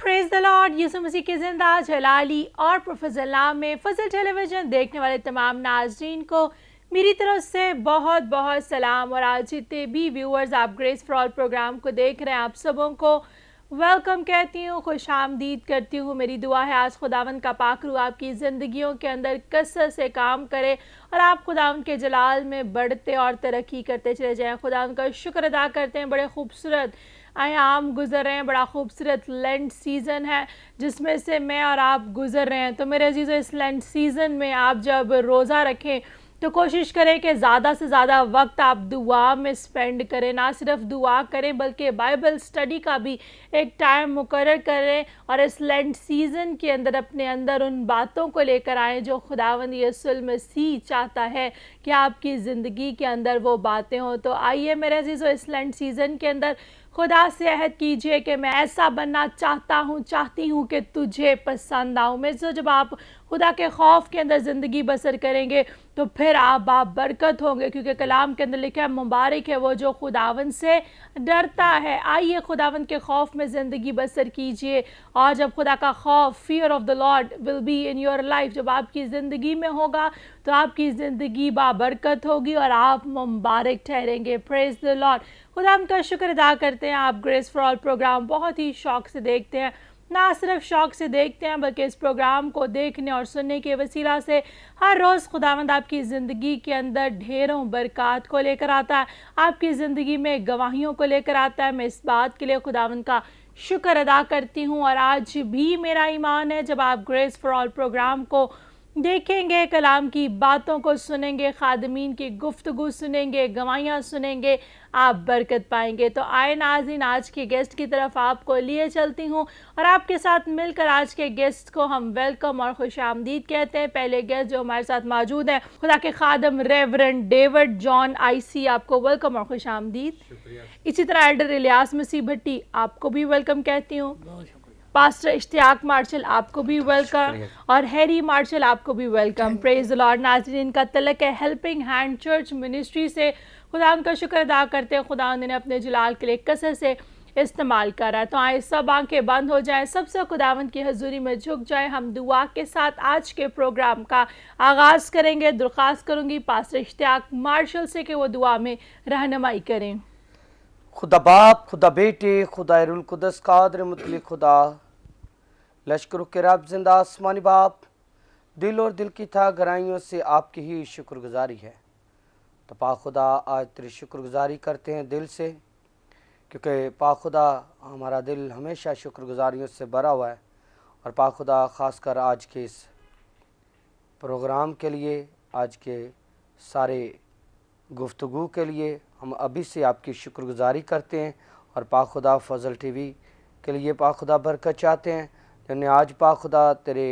Praise the Lord. Yeshu Masih के जिंदा जलाली और प्रोफेसर नाम में फजल टेलीविजन देखने वाले तमाम नाज़रीन को मेरी तरफ से बहुत बहुत सलाम। और आज जितने भी व्यूअर्स आप ग्रेस फॉर ऑल प्रोग्राम को देख रहे हैं, आप सबों को वेलकम कहती हूँ, खुश आमदीद करती हूँ। मेरी दुआ है आज खुदावंद का पाक रूह आपकी ज़िंदगियों के अंदर कसरत से काम करे और आप खुदावंद के जलाल में बढ़ते और तरक्की करते चले जाएं। खुदावंद का शुक्र अदा करते हैं। बड़े खूबसूरत आयाम गुजर रहे हैं, बड़ा खूबसूरत लेंट सीज़न है जिसमें से मैं और आप गुजर रहे हैं। तो मेरे अजीज़ों, इस लेंट सीज़न में आप जब रोज़ा रखें तो कोशिश करें कि ज़्यादा से ज़्यादा वक्त आप दुआ में स्पेंड करें। ना सिर्फ दुआ करें बल्कि बाइबल स्टडी का भी एक टाइम मुकर्रर करें और इस लेंट सीज़न के अंदर अपने अंदर उन बातों को लेकर आएँ जो खुदावंद यीशु मसीह चाहता है कि आपकी ज़िंदगी के अंदर वो बातें हों। तो आइए मेरे अजीज़ों, इस लेंट सीज़न के अंदर खुदा से अहद कीजिए कि मैं ऐसा बनना चाहती हूँ कि तुझे पसंद आऊँ। मैं तो जब आप खुदा के खौफ के अंदर ज़िंदगी बसर करेंगे तो फिर आप बाबरकत होंगे, क्योंकि कलाम के अंदर लिखा है मुबारक है वो जो खुदावन से डरता है। आइए खुदावन के खौफ में ज़िंदगी बसर कीजिए और जब खुदा का खौफ, fear of the Lord will be in your life, जब आपकी ज़िंदगी में होगा तो आपकी ज़िंदगी बाबरकत होगी और आप मुबारक ठहरेंगे। Praise the Lord. खुदा हम का शुक्र अदा करते हैं, आप ग्रेस फॉर ऑल प्रोग्राम बहुत ही शौक़ से देखते हैं। ना सिर्फ शौक़ से देखते हैं बल्कि इस प्रोग्राम को देखने और सुनने के वसीला से हर रोज़ खुदावंद आपकी ज़िंदगी के अंदर ढेरों बरक़ात को लेकर आता है, आपकी ज़िंदगी में गवाहियों को लेकर आता है। मैं इस बात के लिए खुदावंद का शुक्र अदा करती हूँ। और आज भी मेरा ईमान है जब आप ग्रेस फॉर ऑल प्रोग्राम को देखेंगे, कलाम की बातों को सुनेंगे, खादमीन की गुफ्तगू सुनेंगे, गवाहियाँ सुनेंगे, आप बरकत पाएंगे। तो आए नाज़रीन, आज के गेस्ट की तरफ आपको लिए चलती हूँ और आपके साथ मिलकर आज के गेस्ट को हम वेलकम और खुश आमदीद कहते हैं। पहले गेस्ट जो हमारे साथ मौजूद हैं, खुदा के खादम रेवरेंड डेविड जॉन आईसी, आपको वेलकम और खुश आमदीद। इसी तरह एल्डर इलियास मसीह भट्टी, आपको भी वेलकम कहती हूँ। पास्टर इश्तियाक मार्शल, आपको भी वेलकम। और हैरी मार्शल, आपको भी वेलकम। Praise the Lord. नाज़रीन, इनका तलक है हेल्पिंग हैंड चर्च मिनिस्ट्री से। खुदा उनका शुक्र अदा करते हैं, खुदा ने अपने जलाल के लिए कसर से इस्तेमाल करा। तो आए सब आंखें बंद हो जाएं, सबसे खुदावंद की हजूरी में झुक जाएं। हम दुआ के साथ आज के प्रोग्राम का आगाज़ करेंगे। दरख्वास्त करूँगी पास्टर इश्तियाक मार्शल से कि वो दुआ में रहनुमाई करें। खुदा बाप, खुदा बेटे, खुदा रुल कुदस कादर मुतली खुदा, लश्करों के रब, जिंदा आसमानी बाप, दिल और दिल की था गहराइयों से आपकी ही शुक्रगुजारी है। तो पाक खुदा, आज तेरी शुक्रगुजारी करते हैं दिल से, क्योंकि पाक खुदा हमारा दिल हमेशा शुक्रगुजारियों से भरा हुआ है। और पाक खुदा, ख़ासकर आज के इस प्रोग्राम के लिए, आज के सारे गुफ्तगू के लिए हम अभी से आपकी शुक्रगुजारी करते हैं। और पाक खुदा फजल टीवी के लिए पाक खुदा बरकत चाहते हैं, जिन्होंने आज पाक खुदा तेरे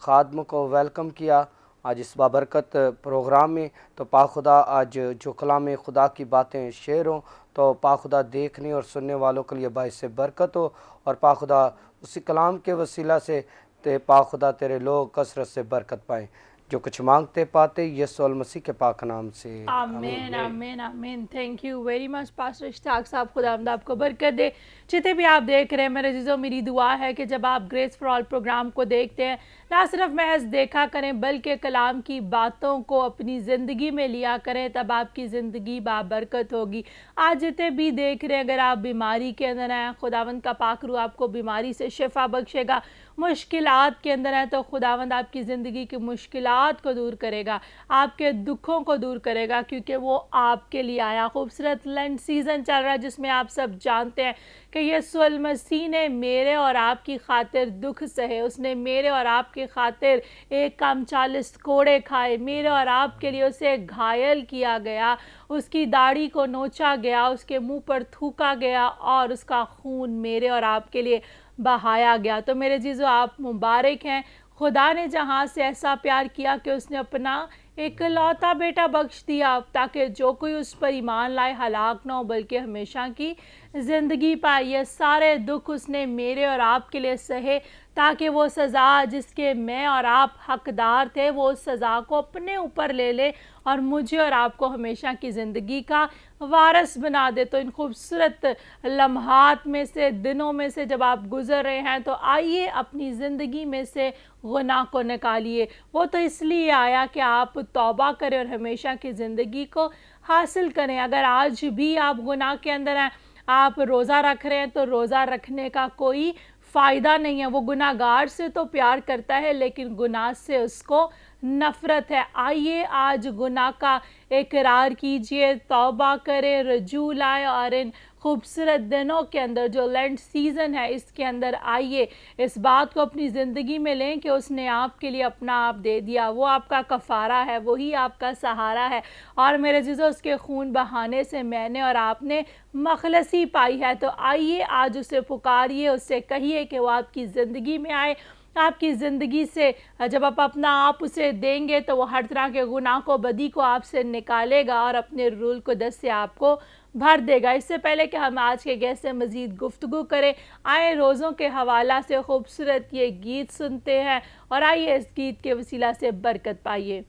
खादम को वेलकम किया आज इस बाबरकत प्रोग्राम में। तो पाक खुदा, आज जो कलाम खुदा की बातें शेयर हों तो पाक खुदा देखने और सुनने वालों के लिए बाइस से बरकत हो। और पाक खुदा उसी कलाम के वसीला से पाक खुदा तेरे लोग कसरत से बरकत पाएँ। जो कुछ मांगते पाते यीशु मसीह के पाक नाम से, आमीन आमीन आमीन। Thank you very much pastor Ishtiaq साहब, खुदावंद आपको बरकत दे। जितने भी आप देख रहे हैं मेरे अजीज़ों, मेरी दुआ है कि जब आप ग्रेस फॉर ऑल प्रोग्राम को देखते हैं, ना सिर्फ महज देखा करें बल्कि कलाम की बातों को अपनी ज़िंदगी में लिया करें, तब आपकी ज़िंदगी बाबरकत होगी। आज जितने भी देख रहे हैं, अगर आप बीमारी के अंदर हैं, खुदावंद का पाक रूह आपको बीमारी से शिफा बख्शेगा। मुश्किलात के अंदर हैं तो खुदावंद आपकी ज़िंदगी की मुश्किलात को दूर करेगा, आपके दुखों को दूर करेगा, क्योंकि वो आपके लिए आया। खूबसूरत लेंट सीज़न चल रहा है जिसमें आप सब जानते हैं कि यीशु मसीह ने मेरे और आपकी खातिर दुख सहे, उसने मेरे और आपकी खातिर एक कम 40 कोड़े खाए, मेरे और आपके लिए उसे घायल किया गया, उसकी दाढ़ी को नोचा गया, उसके मुंह पर थूका गया और उसका खून मेरे और आपके लिए बहाया गया। तो मेरे जीजो, आप मुबारक हैं। खुदा ने जहाँ से ऐसा प्यार किया कि उसने अपना एक लौता बेटा बख्श दिया, ताकि जो कोई उस पर ईमान लाए हलाक ना हो बल्कि हमेशा की ज़िंदगी पाए। ये सारे दुख उसने मेरे और आपके लिए सहे, ताकि वो सज़ा जिसके मैं और आप हकदार थे, वो उस सज़ा को अपने ऊपर ले ले और मुझे और आपको हमेशा की ज़िंदगी का वारस बना दे। तो इन खूबसूरत लम्हात में से, दिनों में से जब आप गुज़र रहे हैं, तो आइए अपनी ज़िंदगी में से गुनाह को निकालिए। वो तो इसलिए आया कि आप तौबा करें और हमेशा की ज़िंदगी को हासिल करें। अगर आज भी आप गुनाह के अंदर हैं, आप रोज़ा रख रहे हैं, तो रोज़ा रखने का कोई फ़ायदा नहीं है। वो गुनाहगार से तो प्यार करता है, लेकिन गुनाह से उसको नफ़रत है। आइए आज गुनाह का इकरार कीजिए, तौबा करें, रजू लाएँ और इन खूबसूरत दिनों के अंदर जो लेंट सीज़न है, इसके अंदर आइए, इस बात को अपनी ज़िंदगी में लें कि उसने आपके लिए अपना आप दे दिया। वो आपका कफ़ारा है, वही आपका सहारा है। और मेरे अज़ीज़ों, उसके खून बहाने से मैंने और आपने मख़लसी पाई है। तो आइए आज उसे पुकारिए, उससे कहिए कि वो आपकी ज़िंदगी में आए। आपकी ज़िंदगी से जब आप अपना आप उसे देंगे, तो वो हर तरह के गुनाह को, बदी को आपसे निकालेगा और अपने रूल कुदस से आपको भर देगा। इससे पहले कि हम आज के गेस्ट से मज़ीद गुफ्तगू करें, आए रोज़ों के हवाला से खूबसूरत ये गीत सुनते हैं और आइए इस गीत के वसीला से बरकत पाइए।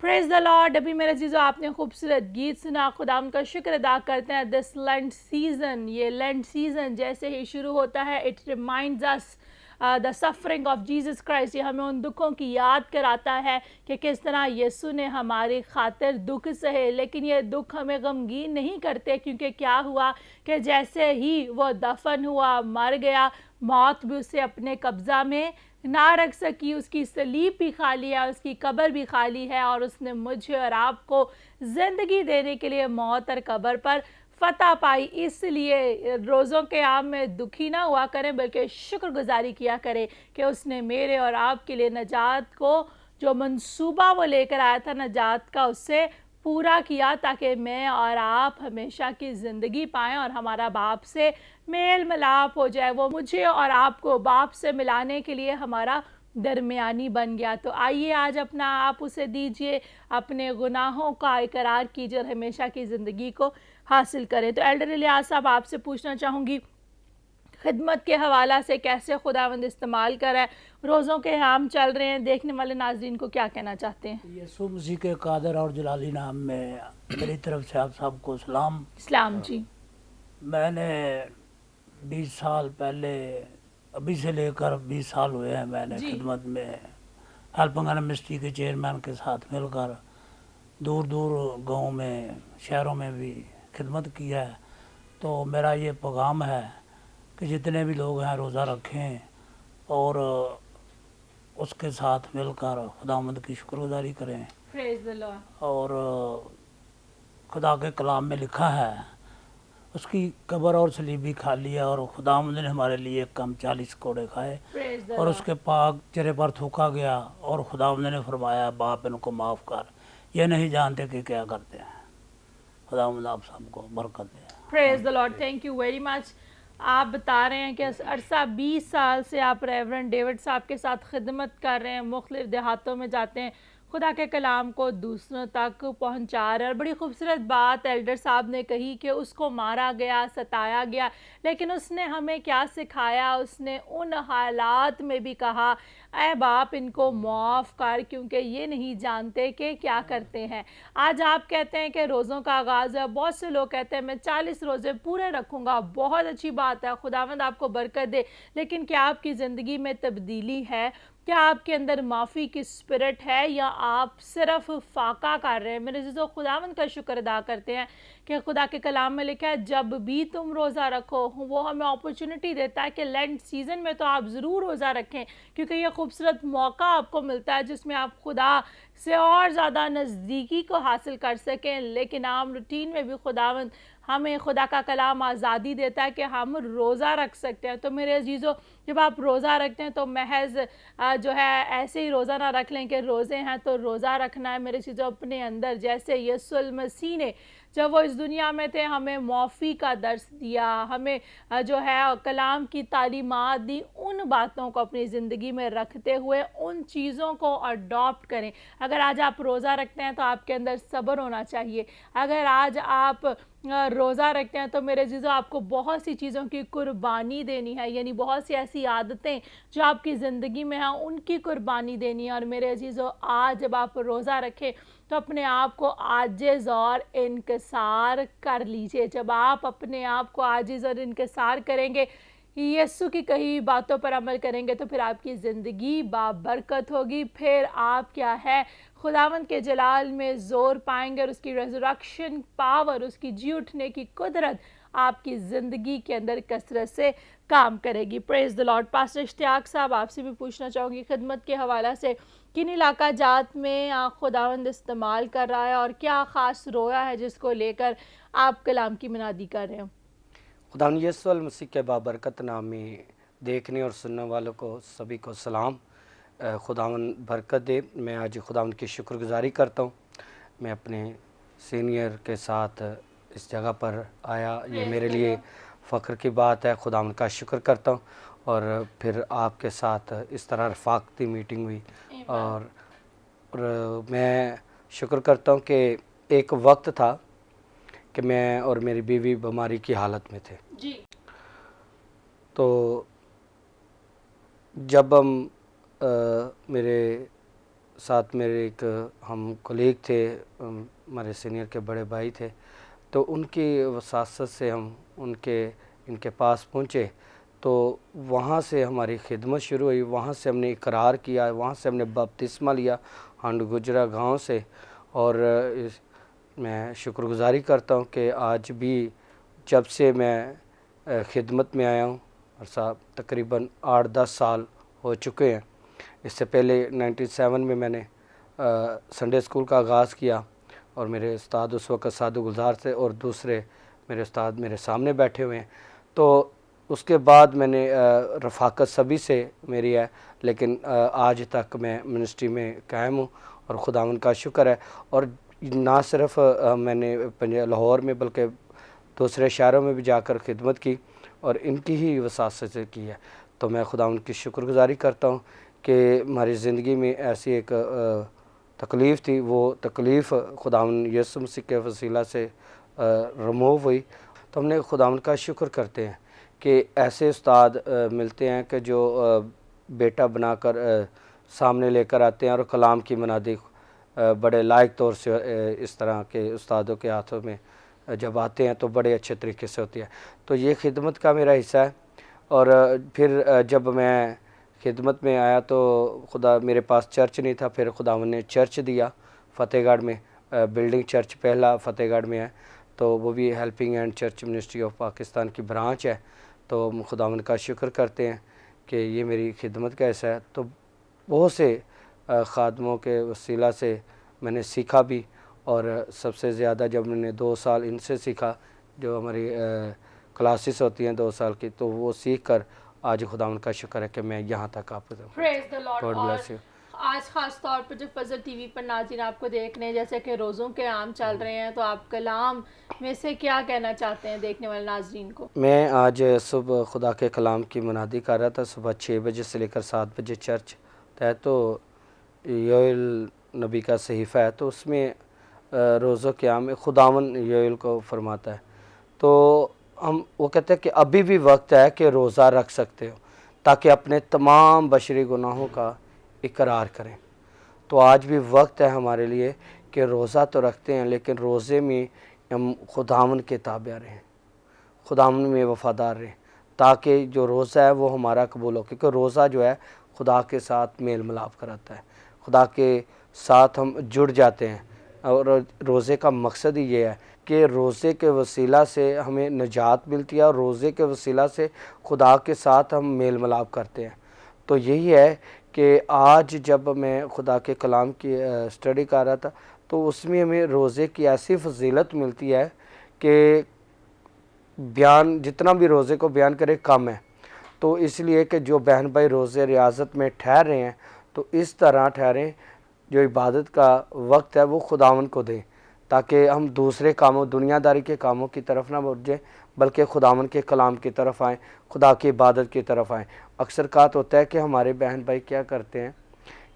Praise the Lord. अभी मेरे चीज़ों आपने खूबसूरत गीत सुना, खुदा का शुक्र अदा करते हैं। दिस लेंट सीज़न, ये लेंट सीज़न जैसे ही शुरू होता है, it reminds us the suffering of Jesus Christ. ये हमें उन दुखों की याद कराता है कि किस तरह यीशु ने हमारी खातिर दुख सहे, लेकिन ये दुख हमें गमगीन नहीं करते, क्योंकि क्या हुआ कि जैसे ही वो दफन हुआ, मर गया, मौत भी उसे अपने कब्ज़ा में ना रख सकी। उसकी सलीब भी खाली है, उसकी कब्र भी खाली है, और उसने मुझे और आपको ज़िंदगी देने के लिए मौत और कब्र पर फतह पाई। इसलिए रोज़ों के आम में दुखी ना हुआ करें, बल्कि शुक्रगुजारी किया करें कि उसने मेरे और आपके लिए नजात को, जो मंसूबा वो लेकर आया था नजात का, उससे पूरा किया, ताकि मैं और आप हमेशा की ज़िंदगी पाएँ और हमारा बाप से मेल मिलाप हो जाए। वो मुझे और आपको बाप से मिलाने के लिए हमारा दरमियानी बन गया। तो आइए आज अपना आप उसे दीजिए, अपने गुनाहों का इकरार कीजिए और हमेशा की ज़िंदगी को हासिल करें। तो एल्डर इलियास साहब, आपसे पूछना चाहूँगी, खिदमत के हवाला से कैसे खुदावंद इस्तेमाल कर रहा है, रोज़ों के हम चल रहे हैं, देखने वाले नाजरीन को क्या कहना चाहते हैं? यीशु मसीह के कादर और जलाली नाम में मेरी तरफ से आप सबको सलाम। इस्लाम जी। मैंने 20 साल पहले, अभी से लेकर 20 साल हुए हैं, मैंने जी। खिदमत में हेल्पिंग मिनिस्ट्री के चेयरमैन के साथ मिलकर दूर दूर गाँव में, शहरों में भी खिदमत किया है। तो मेरा ये पैगाम है कि जितने भी लोग हैं रोज़ा रखें और उसके साथ मिलकर खुदावंद की शुक्रगुजारी करें। Praise the Lord. और खुदा के कलाम में लिखा है, उसकी कब्र और सलीबी खाली है, और खुदावंद ने हमारे लिए कम 40 कोड़े खाए, प्रेज द और लॉर्ड। उसके पाक चेहरे पर थूका गया, और खुदावंद ने फरमाया, बाप इनको माफ़ कर, ये नहीं जानते कि क्या करते हैं। खुदावंद आप सबको बरकत दे। Praise the Lord. Thank you very much. आप बता रहे हैं कि अरसा 20 साल से आप रेवरेंड डेविड साहब के साथ खिदमत कर रहे हैं, मुख्तलिफ देहातों में जाते हैं, खुदा के कलाम को दूसरों तक पहुंचा रहे हैं। और बड़ी खूबसूरत बात एल्डर साहब ने कही कि उसको मारा गया, सताया गया, लेकिन उसने हमें क्या सिखाया? उसने उन हालात में भी कहा, ऐ बाप इनको माफ़ कर, क्योंकि ये नहीं जानते कि क्या करते हैं। आज आप कहते हैं कि रोज़ों का आगाज़ है, बहुत से लोग कहते हैं मैं 40 रोज़े पूरे रखूँगा, बहुत अच्छी बात है, खुदावंद आपको बरकत दे, लेकिन क्या आपकी ज़िंदगी में तब्दीली है? क्या आपके अंदर माफ़ी की स्पिरिट है, या आप सिर्फ फाका कर रहे हैं? मेरे अज़ीज़ों, खुदावंद का शुक्र अदा करते हैं कि खुदा के कलाम में लिखा है, जब भी तुम रोज़ा रखो, वो हमें अपॉर्चुनिटी देता है कि लेंट सीज़न में तो आप ज़रूर रोज़ा रखें, क्योंकि ये खूबसूरत मौका आपको मिलता है जिसमें आप खुदा से और ज़्यादा नज़दीकी को हासिल कर सकें। लेकिन आम रूटीन में भी खुदावंद हमें, खुदा का कलाम आज़ादी देता है कि हम रोज़ा रख सकते हैं। तो मेरे अजीज़ों, जब आप रोज़ा रखते हैं तो महज जो है ऐसे ही रोज़ा ना रख लें कि रोज़े हैं तो रोज़ा रखना है। मेरे चीज़ों, अपने अंदर जैसे यीशु मसीह ने जब वो इस दुनिया में थे हमें माफ़ी का दर्स दिया, हमें जो है कलाम की तालीमात दी, उन बातों को अपनी ज़िंदगी में रखते हुए उन चीज़ों को अडॉप्ट करें। अगर आज आप रोज़ा रखते हैं तो आपके अंदर सब्र होना चाहिए। अगर आज आप रोज़ा रखते हैं तो मेरे जीजों, आपको बहुत सी चीज़ों की कुर्बानी देनी है, यानी बहुत सी ऐसी आदतें जो आपकी ज़िंदगी में हैं उनकी कुर्बानी देनी है। और मेरे अजीज़ों, आज जब आप रोज़ा रखें तो अपने आप को आजिज़ और इनकिसार कर लीजिए। जब आप अपने आप को आजिज़ और इनकिसार करेंगे, यीशु की कही बातों पर अमल करेंगे, तो फिर आपकी ज़िंदगी बाबरकत होगी। फिर आप क्या है, खुदावंद के जलाल में ज़ोर पाएंगे, और उसकी रेज़रेक्शन पावर, उसकी जी उठने की कुदरत आपकी ज़िंदगी के अंदर कसरत से काम करेगी। Praise the Lord. Pastor Ishtiaq साहब, आपसे भी पूछना चाहूँगी, खिदमत के हवाला से किन इलाका जात में खुदावंद इस्तेमाल कर रहा है, और क्या ख़ास रोया है जिसको लेकर आप कलाम की मनादी कर रहे हो? खुदावंद यीशु मसीह के बाबरकत नाम में देखने और सुनने वालों को सभी को सलाम। खुदावंद बरकत दे। मैं आज खुदावंद की शुक्रगुजारी करता हूँ। मैं अपने सीनियर के साथ इस जगह पर आया, ये मेरे लिए फ़ख्र की बात है। खुदावंद का शुक्र करता हूँ। और फिर आपके साथ इस तरह रफ़ाकती मीटिंग हुई, और मैं शुक्र करता हूँ कि एक वक्त था कि मैं और मेरी बीवी बीमारी की हालत में थे जी। तो जब हम मेरे साथ मेरे एक हम कोलीग थे, हमारे सीनियर के बड़े भाई थे, तो उनकी वसासत से हम इनके पास पहुँचे। तो वहाँ से हमारी खिदमत शुरू हुई, वहाँ से हमने इकरार किया, वहाँ से हमने बपतिस्मा लिया हंड गुजरा गाँव से। और मैं शुक्रगुजारी करता हूँ कि आज भी जब से मैं खिदमत में आया हूँ और साहब तकरीबन 8-10 साल हो चुके हैं। इससे पहले 97 में मैंने संडे स्कूल का आगाज़ किया और मेरे उस्ताद उस वक़्त सादु गुलजार थे और दूसरे मेरे उस्ताद मेरे सामने बैठे हुए हैं। तो उसके बाद मैंने रफ़ाकत सभी से मेरी है, लेकिन आज तक मैं मिनिस्ट्री में कायम हूँ और खुदावंद का शुक्र है। और ना सिर्फ मैंने लाहौर में बल्कि दूसरे शहरों में भी जाकर खिदमत की और इनकी ही वसासत से की है। तो मैं खुदावंद की शुक्रगुजारी करता हूँ कि हमारी ज़िंदगी में ऐसी एक तकलीफ़ थी, वो तकलीफ़ खुदावंद यीशु मसीह के वसीला से रिमूव हुई। तो हमने खुदावंद का शुक्र करते हैं कि ऐसे उस्ताद मिलते हैं कि जो बेटा बनाकर सामने लेकर आते हैं और कलाम की मनादी बड़े लायक तौर से इस तरह के उस्तादों के हाथों में जब आते हैं तो बड़े अच्छे तरीके से होती है। तो ये खिदमत का मेरा हिस्सा है। और फिर जब मैं खिदमत में आया तो खुदा मेरे पास चर्च नहीं था, फिर खुदावंद ने चर्च दिया फ़तेहगढ़ में, बिल्डिंग चर्च पहला फ़तेहगढ़ में है, तो वो भी helping hand church ministry of Pakistan की ब्रांच है। तो हम खुदावंद का शुक्र करते हैं कि ये मेरी खिदमत का हिस्सा है। तो बहुत से ख़ादमों के वसीला से मैंने सीखा भी, और सबसे ज़्यादा जब मैंने 2 साल इनसे सीखा, जो हमारी क्लासेस होती हैं 2 साल की, तो वो सीख कर आज खुदावंद का शुक्र है कि मैं यहाँ तक आप praise the Lord. God bless you. आज ख़ास तौर पर जो फजल टीवी पर नाज़रीन आपको देख रहे हैं, जैसे कि रोज़ों के आम चल रहे हैं, तो आप कलाम में से क्या कहना चाहते हैं देखने वाले नाज़रीन को? मैं आज सुबह खुदा के कलाम की मुनादी कर रहा था, सुबह 6 बजे से लेकर 7 बजे चर्च है। तो योएल नबी का सहीफ़ा है, तो उसमें रोज़ों के आम में खुदावन योएल को फरमाता है। तो हम वो कहते हैं कि अभी भी वक्त है कि रोज़ा रख सकते हो ताकि अपने तमाम बशरी गुनाहों का इकरार करें। तो आज भी वक्त है हमारे लिए कि रोज़ा तो रखते हैं, लेकिन रोज़े में हम खुदावन के ताबे रहें, खुदावन में वफ़ादार रहें, ताकि जो रोज़ा है वो हमारा कबूल हो। क्योंकि रोज़ा जो है खुदा के साथ मेल मिलाप कराता है, खुदा के साथ हम जुड़ जाते हैं। और रोज़े का मकसद ही ये है कि रोज़े के वसीला से हमें निजात मिलती है और रोज़े के वसीला से खुदा के साथ हम मेल मिलाप करते हैं। तो यही है कि आज जब मैं खुदा के कलाम की स्टडी कर रहा था, तो उसमें हमें रोज़े की ऐसी फजीलत मिलती है कि बयान जितना भी रोज़े को बयान करे कम है। तो इसलिए कि जो बहन भाई रोज़े रियाजत में ठहर रहे हैं, तो इस तरह ठहरें, जो इबादत का वक्त है वो खुदावन को दें, ताकि हम दूसरे कामों दुनियादारी के कामों की तरफ ना बढ़ जाए, बल्कि खुदावन के कलाम की तरफ आएँ, खुदा की इबादत की तरफ आएँ। अक्सर कात होता है कि हमारे बहन भाई क्या करते हैं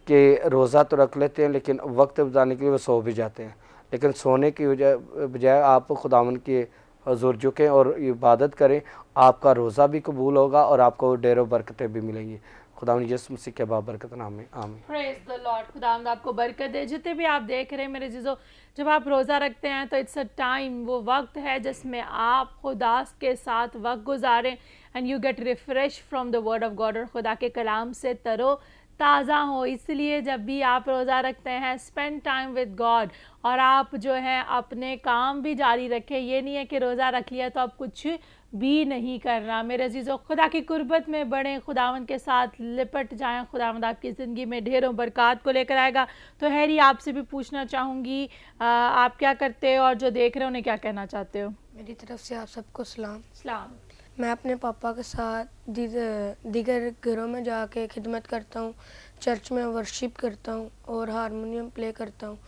कि रोज़ा तो रख लेते हैं, लेकिन वक्त गुजारने के लिए वो सो भी जाते हैं। लेकिन सोने की बजाय आप खुदावन की हज़ूर झुकें और इबादत करें, आपका रोज़ा भी कबूल होगा और आपको ढेरों बरकतें भी मिलेंगी। खुदावंद यीशु मसीह के बाबरकत नाम में आमीन। Praise the Lord. खुदावंद आपको बरकत दे। जितने भी आप देख रहे हैं मेरे जीजो, जब आप रोज़ा रखते हैं तो इट्स अ टाइम, वो वक्त है जिसमें आप खुदा के साथ वक्त गुजारें and you get refresh from the word of God, और खुदा के कलाम से तरो ताज़ा हो। इसलिए जब भी आप रोज़ा रखते हैं, स्पेंड टाइम विद गॉड, और आप जो है अपने काम भी जारी रखें। ये नहीं है कि रोज़ा रख लिया तो आप कुछ भी नहीं करना। मेरे अजीज़ों, खुदा की कुर्बत में बढ़ें, खुदावंद के साथ लिपट जाएं। खुदावंद आपकी ज़िंदगी में ढेरों बरक़ात को लेकर आएगा। तो हैरी, आपसे भी पूछना चाहूँगी, आप क्या करते हो और जो देख रहे हो उन्हें क्या कहना चाहते हो? मेरी तरफ से आप सबको सलाम। सलाम। मैं अपने पापा के साथ दीगर घरों में जाके खिदमत करता हूँ, चर्च में वर्शिप करता हूँ और हारमोनियम प्ले करता हूँ,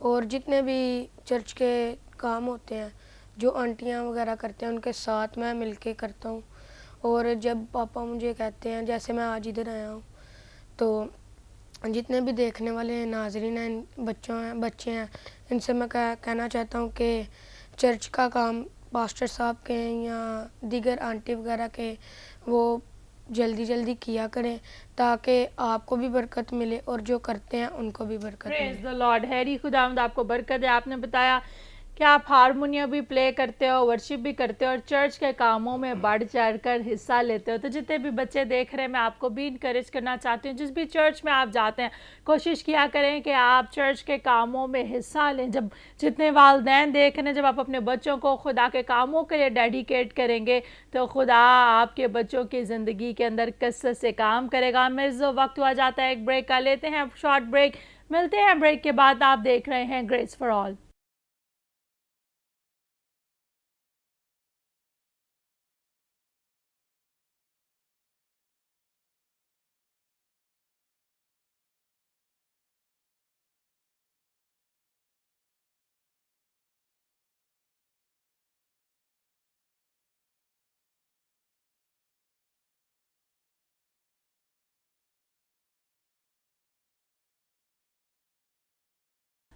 और जितने भी चर्च के काम होते हैं जो आंटियाँ वगैरह करते हैं उनके साथ मैं मिलके करता हूँ। और जब पापा मुझे कहते हैं, जैसे मैं आज इधर आया हूँ, तो जितने भी देखने वाले नाज़रीन हैं, बच्चे हैं, इनसे मैं कहना चाहता हूँ कि चर्च का काम पास्टर साहब के या दीगर आंटी वगैरह के वो जल्दी जल्दी किया करें ताकि आपको भी बरकत मिले और जो करते हैं उनको भी बरकत प्रेज मिले। The Lord. हैरी, खुदावंद आपको बरकत है। आपने बताया कि आप हारमोनियम भी प्ले करते हो, वर्शिप भी करते हो और चर्च के कामों में बढ़ चढ़ कर हिस्सा लेते हो। तो जितने भी बच्चे देख रहे हैं, मैं आपको भी इनकरेज करना चाहती हूँ, जिस भी चर्च में आप जाते हैं कोशिश किया करें कि आप चर्च के कामों में हिस्सा लें। जब जितने वालदैन देख रहे हैं, जब आप अपने बच्चों को खुदा के कामों के लिए डेडिकेट करेंगे तो खुदा आपके बच्चों की ज़िंदगी के अंदर कसरत से काम करेगा। मिर्ज़ो, वक्त हुआ जाता है एक ब्रेक का, लेते हैं शॉर्ट ब्रेक, मिलते हैं ब्रेक के बाद। आप देख रहे हैं grace for all.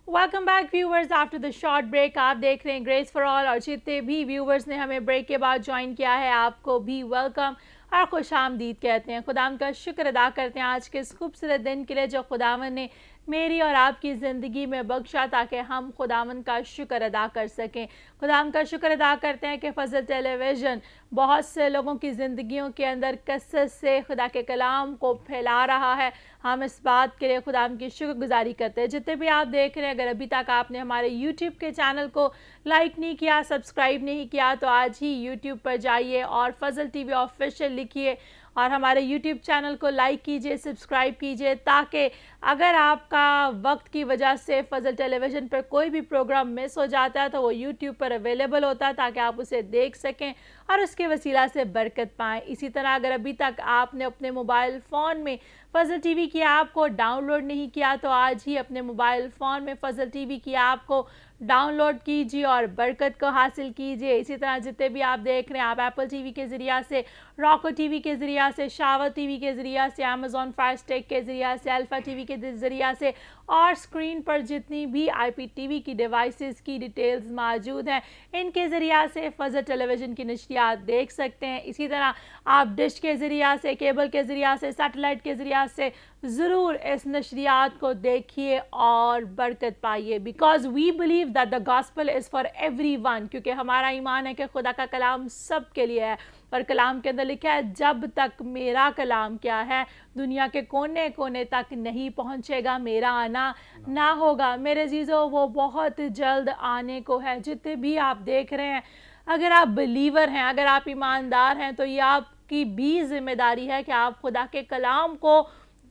Welcome back viewers after the short break. आप देख रहे हैं ग्रेस फॉर ऑल और जितने भी व्यूवर्स ने हमें ब्रेक के बाद ज्वाइन किया है आपको भी वेलकम और खुश आमदीद कहते हैं। खुदावन का शुक्र अदा करते हैं आज के इस खूबसूरत दिन के लिए जो खुदावन ने मेरी और आपकी ज़िंदगी में बख्शा ताकि हम खुदावन का शुक्र अदा कर सकें। खुदावन का शुक्र अदा करते हैं कि फजल टेलीविज़न बहुत से लोगों की ज़िंदगियों के अंदर कसरत से खुदा के कलाम को फैला रहा है। हम इस बात के लिए खुदावन की शुक्रगुजारी करते हैं। जितने भी आप देख रहे हैं, अगर अभी तक आपने हमारे यूट्यूब के चैनल को लाइक नहीं किया, सब्सक्राइब नहीं किया, तो आज ही यूट्यूब पर जाइए और फजल टीवी ऑफिशियल लिखिए और हमारे यूट्यूब चैनल को लाइक कीजिए, सब्सक्राइब कीजिए, ताकि अगर आपका वक्त की वजह से फजल टेलीविज़न पर कोई भी प्रोग्राम मिस हो जाता है तो वो यूट्यूब पर अवेलेबल होता है ताकि आप उसे देख सकें और उसके वसीला से बरकत पाएँ। इसी तरह अगर अभी तक आपने अपने मोबाइल फ़ोन में फजल टीवी की ऐप को डाउनलोड नहीं किया तो आज ही अपने मोबाइल फ़ोन में फजल टीवी की ऐप को डाउनलोड कीजिए और बरकत को हासिल कीजिए। इसी तरह जितने भी आप देख रहे हैं, आप एप्पल टीवी के ज़रिया से, रॉको टीवी के ज़रिया से, शावर टीवी के ज़रिया से, अमेज़ॉन फायर स्टिक के ज़रिया से, अल्फ़ा टीवी के ज़रिया से और स्क्रीन पर जितनी भी IPTV की डिवाइसेस की डिटेल्स मौजूद हैं इनके ज़रिया से फजल टेलीविज़न की नशरियात देख सकते हैं। इसी तरह आप डिश के ज़रिया से, केबल के ज़रिया से, सैटेलाइट के ज़रिया से ज़रूर इस नशरियात को देखिए और बरकत पाइए। Because we believe that the gospel is for everyone, क्योंकि हमारा ईमान है कि खुदा का कलाम सब के लिए है। और कलाम के अंदर लिखा है, जब तक मेरा कलाम क्या है दुनिया के कोने कोने तक नहीं पहुंचेगा, मेरा आना ना होगा। मेरे जीजो, वो बहुत जल्द आने को है। जितने भी आप देख रहे हैं, अगर आप बिलीवर हैं, अगर आप ईमानदार हैं, तो ये आपकी भी जिम्मेदारी है कि आप खुदा के कलाम को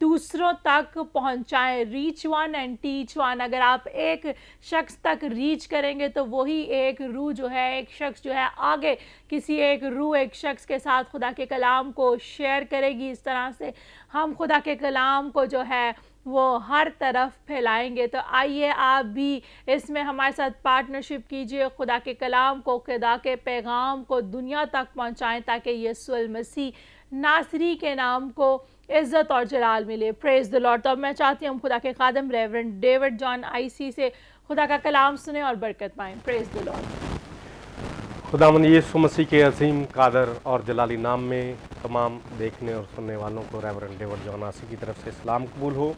दूसरों तक पहुंचाएं। Reach one and teach one. अगर आप एक शख्स तक रीच करेंगे तो वही एक रूह जो है, एक शख्स जो है आगे किसी एक रूह, एक शख्स के साथ खुदा के कलाम को शेयर करेगी। इस तरह से हम खुदा के कलाम को जो है वो हर तरफ फैलाएंगे। तो आइए आप भी इसमें हमारे साथ पार्टनरशिप कीजिए, खुदा के कलाम को, खुदा के पैगाम को दुनिया तक पहुंचाएं ताकि यीशु मसीह नासरी के नाम को इज़्ज़त और जलाल मिले। Praise the Lord. तो अब मैं चाहती हूँ खुदा के खादम रेवरेंड डेविड जॉन IC से खुदा का कलाम सुने और बरकत पाएँ। Praise the Lord. खुदावंद यीशु मसीह के अजीम, कादर और जलाली नाम में तमाम देखने और सुनने वालों को रेवरेंड डेविड जॉन IC की तरफ से सलाम कबूल हो।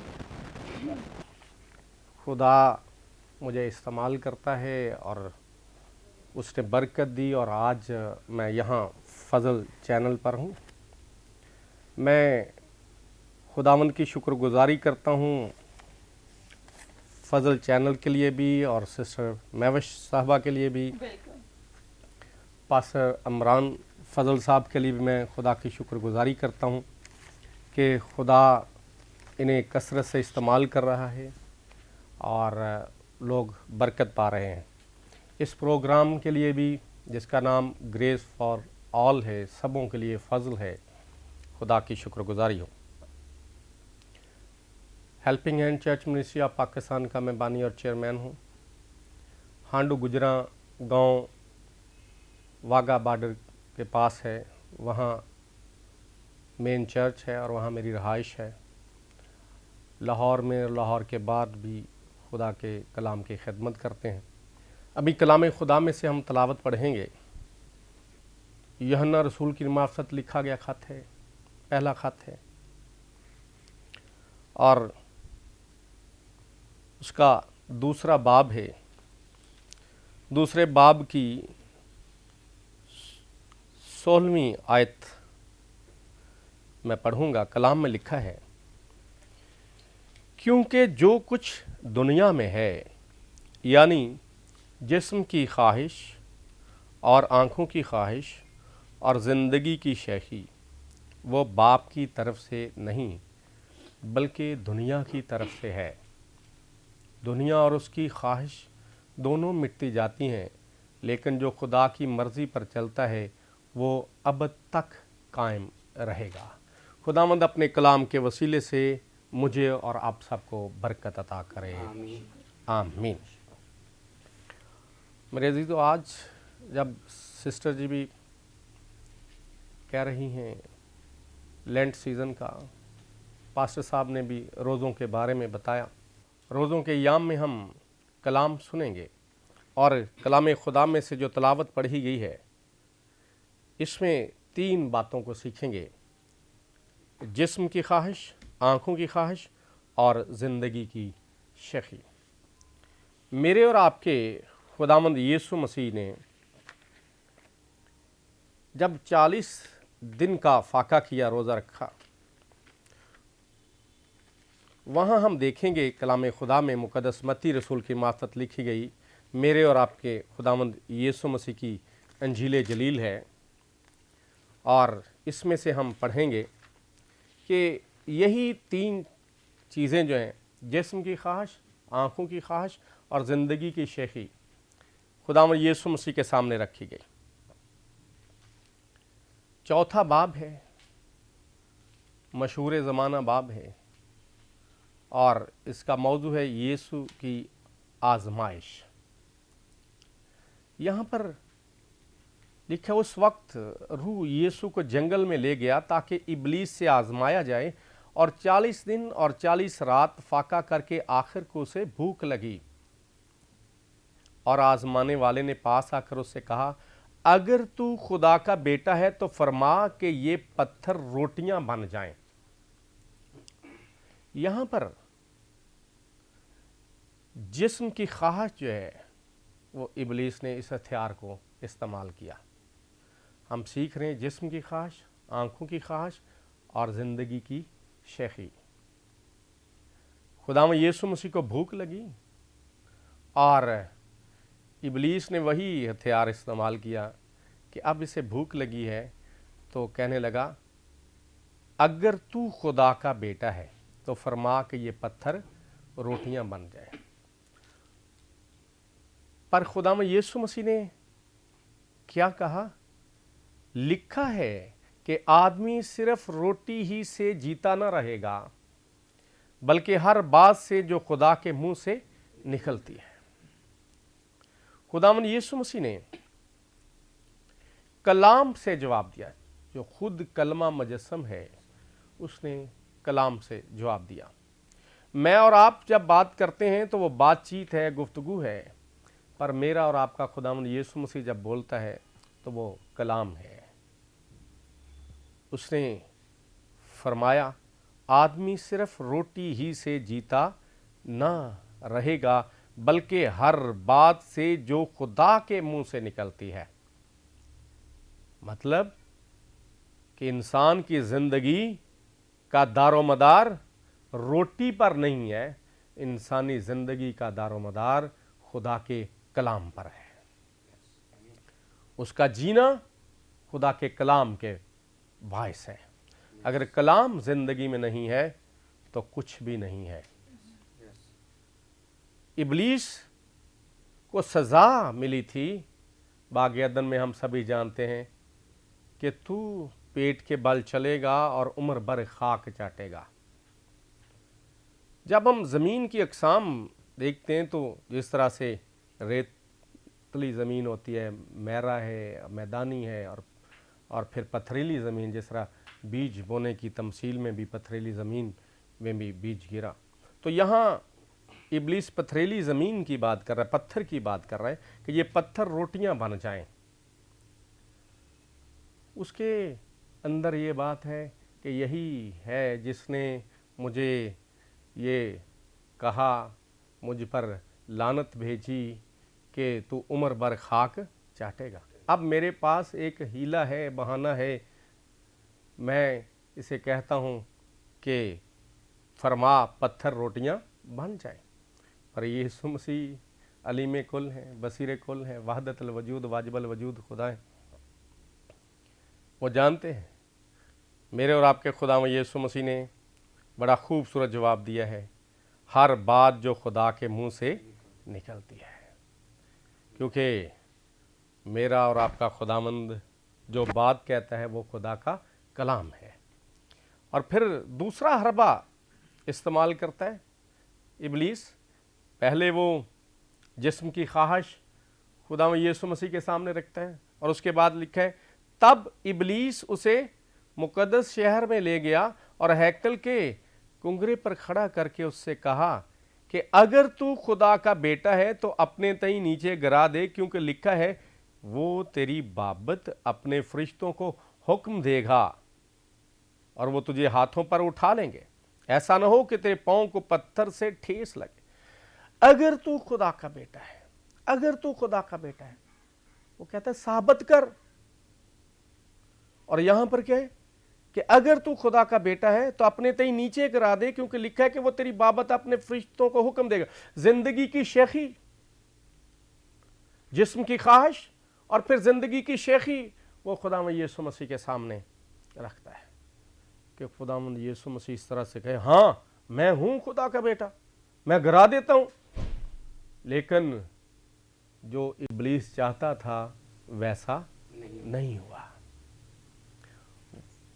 खुदा मुझे इस्तेमाल करता है और उसने बरकत दी और आज मैं यहाँ फजल चैनल पर हूँ। मैं खुदावंद की शुक्रगुजारी करता हूँ फजल चैनल के लिए भी और सिस्टर महविश साहबा के लिए भी, पास्टर अमरान फजल साहब के लिए भी मैं खुदा की शुक्रगुजारी करता हूँ कि खुदा इन्हें कसरत से इस्तेमाल कर रहा है और लोग बरकत पा रहे हैं। इस प्रोग्राम के लिए भी, जिसका नाम ग्रेस फॉर ऑल है, सबों के लिए फजल है, खुदा की शुक्रगुजारी हो। Helping hand church ministry of Pakistan का मैं बानी और चेयरमैन हूँ। हांडू गुजरा गांव वाघा बॉर्डर के पास है, वहाँ मेन चर्च है और वहाँ मेरी रहाइश है। लाहौर में, लाहौर के बाद भी खुदा के कलाम की खिदमत करते हैं। अभी कलाम खुदा में से हम तलावत पढ़ेंगे। यूहन्ना रसूल की मार्फत लिखा गया ख़त है पहला ख़त है और उसका दूसरा बाब है। दूसरे बाब की 16वीं आयत मैं पढ़ूंगा। कलाम में लिखा है, क्योंकि जो कुछ दुनिया में है, यानी जिस्म की ख्वाहिश और आँखों की ख्वाहिश और ज़िंदगी की शैखी, वो बाप की तरफ से नहीं बल्कि दुनिया की तरफ से है। दुनिया और उसकी ख्वाहिश दोनों मिटती जाती हैं, लेकिन जो खुदा की मर्ज़ी पर चलता है वो अब तक कायम रहेगा। खुदावंद अपने कलाम के वसीले से मुझे और आप सबको बरकत अता करे, आमीन। मेरे अज़ीज़, तो आज जब सिस्टर जी भी कह रही हैं लेंट सीज़न का, पास्टर साहब ने भी रोज़ों के बारे में बताया। रोज़ों के याम में हम कलाम सुनेंगे और कलाम खुदा में से जो तलावत पढ़ी गई है, इसमें 3 बातों को सीखेंगे: जिस्म की ख्वाहिश, आँखों की ख्वाहिश और ज़िंदगी की शैखी। मेरे और आपके खुदावंद यीशु मसीह ने जब 40 दिन का फाका किया, रोज़ा रखा, वहाँ हम देखेंगे कलाम खुदा में मुक़द्दस मत्ती रसूल की मार्फत लिखी गई मेरे और आपके खुदावंद यीशु मसीह की अंजील जलील है। और इसमें से हम पढ़ेंगे कि यही 3 चीज़ें जो हैं, जिस्म की ख्वाहिश, आँखों की ख्वाहिश और ज़िंदगी की शैखी, खुदावंद यीशु मसीह के सामने रखी गई। चौथा बाब है, मशहूर ज़माना बाब है, और इसका मौजू है यीशु की आजमाइश। यहाँ पर लिखा, उस वक्त रूह यीशु को जंगल में ले गया ताकि इबलीस से आजमाया जाए, और 40 दिन और 40 रात फाका करके आखिर को उसे भूख लगी। और आजमाने वाले ने पास आकर उससे कहा, अगर तू खुदा का बेटा है तो फरमा कि ये पत्थर रोटियां बन जाएं। यहाँ पर जिस्म की ख्वाहिश जो है, वो इबलीस ने इस हथियार को इस्तेमाल किया। हम सीख रहे हैं जिस्म की ख्वाहिश, आँखों की ख्वाहिश और ज़िंदगी की शैखी। खुदावंद यीशु मसीह को भूख लगी और इबलीस ने वही हथियार इस्तेमाल किया कि अब इसे भूख लगी है, तो कहने लगा, अगर तू खुदा का बेटा है तो फरमा कि ये पत्थर रोटियां बन जाए। पर खुदावंद यीशु मसीह ने क्या कहा? लिखा है कि आदमी सिर्फ रोटी ही से जीता ना रहेगा, बल्कि हर बात से जो खुदा के मुंह से निकलती है। खुदावंद यीशु मसीह ने कलाम से जवाब दिया। जो खुद कलमा मुजस्सम है, उसने कलाम से जवाब दिया। मैं और आप जब बात करते हैं तो वो बातचीत है, गुफ्तगू है, पर मेरा और आपका खुदावंद यीशु मसीह जब बोलता है तो वो कलाम है। उसने फरमाया, आदमी सिर्फ रोटी ही से जीता ना रहेगा, बल्कि हर बात से जो खुदा के मुंह से निकलती है। मतलब कि इंसान की ज़िंदगी का दारोमदार रोटी पर नहीं है, इंसानी ज़िंदगी का दारोमदार खुदा के कलाम पर है। उसका जीना खुदा के कलाम के बायस है। अगर कलाम ज़िंदगी में नहीं है तो कुछ भी नहीं है। इबलीस को सज़ा मिली थी बाग अदन में, हम सभी जानते हैं कि तू पेट के बल चलेगा और उम्र भर खाक चाटेगा। जब हम ज़मीन की अक़साम देखते हैं तो जिस तरह से रेतली ज़मीन होती है, मैरा है, मैदानी है, और फिर पथरीली ज़मीन, जिस तरह बीज बोने की तमसील में भी पथरीली ज़मीन में भी बीज गिरा। तो यहाँ इबलीस पथरीली ज़मीन की बात कर रहा है, पत्थर की बात कर रहा है कि ये पत्थर रोटियां बन जाएं। उसके अंदर ये बात है कि यही है जिसने मुझे ये कहा, मुझ पर लानत भेजी कि तू उम्र भर खाक चाटेगा। अब मेरे पास एक हीला है, बहाना है, मैं इसे कहता हूँ कि फरमा पत्थर रोटियाँ बन जाए। पर यीशु मसीह अलीम कुल हैं, बसीर कुल हैं, वहदतुल वजूद वाजिबुल वजूद खुदा हैं। वो जानते हैं मेरे और आपके खुदा में यीशु मसीह ने बड़ा खूबसूरत जवाब दिया है, हर बात जो खुदा के मुंह से निकलती है, क्योंकि मेरा और आपका खुदामंद जो बात कहता है वो खुदा का कलाम है। और फिर दूसरा हरबा इस्तेमाल करता है इबलीस। पहले वो जिस्म की ख्वाहिश खुदा में यीशु मसीह के सामने रखता है और उसके बाद लिखा है तब इबलीस उसे मुकद्दस शहर में ले गया और हैकल के कुंगरे पर खड़ा करके उससे कहा कि अगर तू खुदा का बेटा है तो अपने तई नीचे गिरा दे, क्योंकि लिखा है वो तेरी बाबत अपने फरिश्तों को हुक्म देगा और वो तुझे हाथों पर उठा लेंगे, ऐसा ना हो कि तेरे पांव को पत्थर से ठेस लगे। अगर तू खुदा का बेटा है, अगर तू खुदा का बेटा है, वो कहता है साबित कर। और यहां पर क्या है कि अगर तू खुदा का बेटा है तो अपने तई नीचे गिरा दे, क्योंकि लिखा है कि वो तेरी बाबत अपने फरिश्तों को हुक्म देगा। जिंदगी की शेखी, जिस्म की ख्वाहिश और फिर जिंदगी की शेखी वो खुदावंद यीशु मसीह के सामने रखता है कि खुदावंद यीशु मसीह इस तरह से कहे, हाँ मैं हूं खुदा का बेटा, मैं गिरा देता हूं। लेकिन जो इब्लीस चाहता था वैसा नहीं हुआ।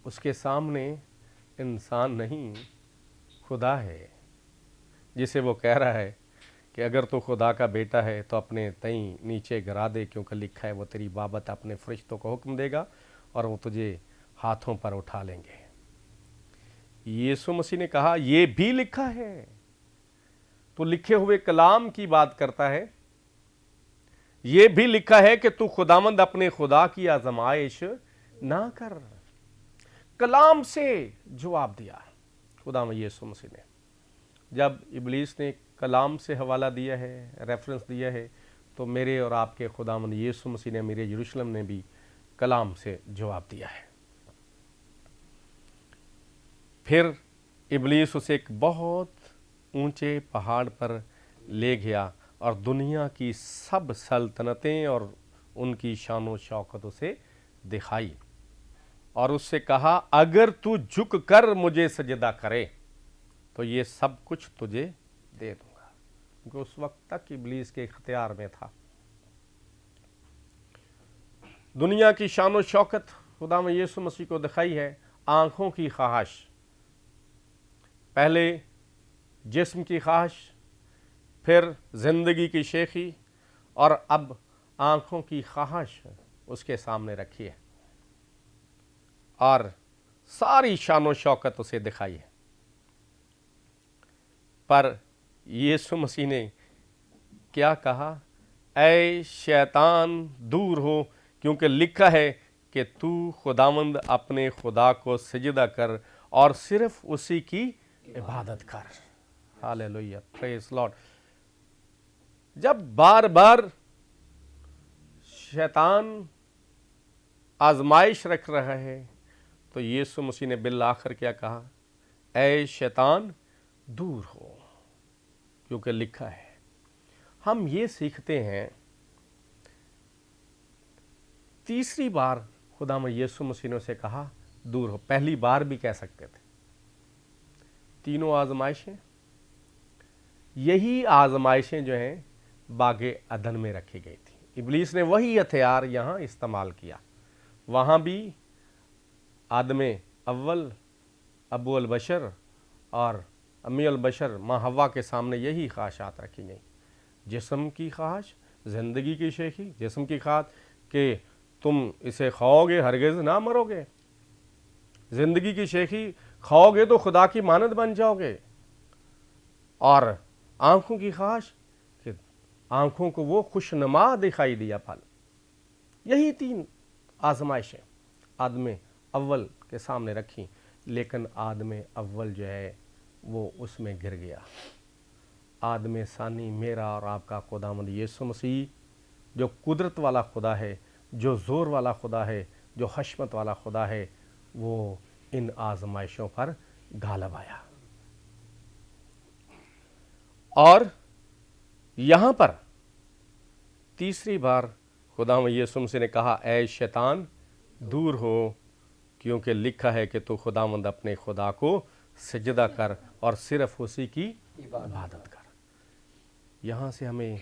उसके सामने इंसान नहीं खुदा है, जिसे वो कह रहा है कि अगर तू खुदा का बेटा है तो अपने तई नीचे गिरा दे, क्योंकि लिखा है वो तेरी बाबत अपने फरिश्तों को हुक्म देगा और वो तुझे हाथों पर उठा लेंगे। यीशु मसीह ने कहा ये भी लिखा है। तो लिखे हुए कलाम की बात करता है। ये भी लिखा है कि तू खुदावंद अपने खुदा की आजमाइश ना कर। कलाम से जवाब दिया खुदावंद यीशु मसीह ने। जब इब्लीस ने कलाम से हवाला दिया है, रेफरेंस दिया है, तो मेरे और आपके खुदावंद यीशु मसीह ने, मेरे यरूशलेम ने भी कलाम से जवाब दिया है। फिर इब्लीस उसे एक बहुत ऊंचे पहाड़ पर ले गया और दुनिया की सब सल्तनतें और उनकी शान और शौकत उसे दिखाई और उससे कहा अगर तू झुक कर मुझे सजदा करे तो ये सब कुछ तुझे दे दूंगा, क्योंकि उस वक्त तक इब्लीस के इख्तियार में था। दुनिया की शान और शौकत खुदावंद यीशु मसीह को दिखाई है। आंखों की ख्वाहिश, पहले जिस्म की ख्वाहिश, फिर जिंदगी की शेखी और अब आंखों की ख्वाहिश उसके सामने रखी है और सारी शान और शौकत उसे दिखाई है। पर यीशु मसीह ने क्या कहा? ऐ शैतान दूर हो, क्योंकि लिखा है कि तू खुदावंद अपने खुदा को सजदा कर और सिर्फ उसी की इबादत कर। Hallelujah, praise Lord. जब बार बार शैतान आजमाइश रख रहा है तो यीशु मसीह ने बिल आखिर क्या कहा? ऐ शैतान दूर हो, क्योंकि लिखा है। हम ये सीखते हैं, तीसरी बार खुदावंद यीशु मसीह ने उसे कहा दूर हो। पहली बार भी कह सकते थे। तीनों आजमाइशें, यही आजमाइशें जो हैं बागे अदन में रखी गई थी। इब्लीस ने वही हथियार यहाँ इस्तेमाल किया। वहाँ भी आदमे अव्वल अबू अल बशर और अम्मी अल बशर माँ हवा के सामने यही ख्वाहिशात रखी गई। जिस्म की ख्वाहिश, ज़िंदगी की शेखी, जिस्म की ख्वाहिश कि तुम इसे खाओगे हरगिज़ ना मरोगे। ज़िंदगी की शेखी, खाओगे तो खुदा की मानद बन जाओगे। और आंखों की ख्वाहिश कि आंखों को वो खुशनुमा दिखाई दिया फल। यही तीन आजमाइशें आदमे अव्वल के सामने रखी, लेकिन आदम अव्वल जो है वो उसमें गिर गया। आदम सानी मेरा और आपका खुदावंद यीशु मसीह जो कुदरत वाला खुदा है, जो ज़ोर वाला खुदा है, जो हशमत वाला खुदा है, वो इन आजमाइशों पर गालिब आया। और यहाँ पर तीसरी बार खुदावंद यीशु मसीह ने कहा, ऐ शैतान दूर हो, क्योंकि लिखा है कि तू खुदावंद अपने खुदा को सजदा कर और सिर्फ उसी की इबादत कर। यहाँ से हमें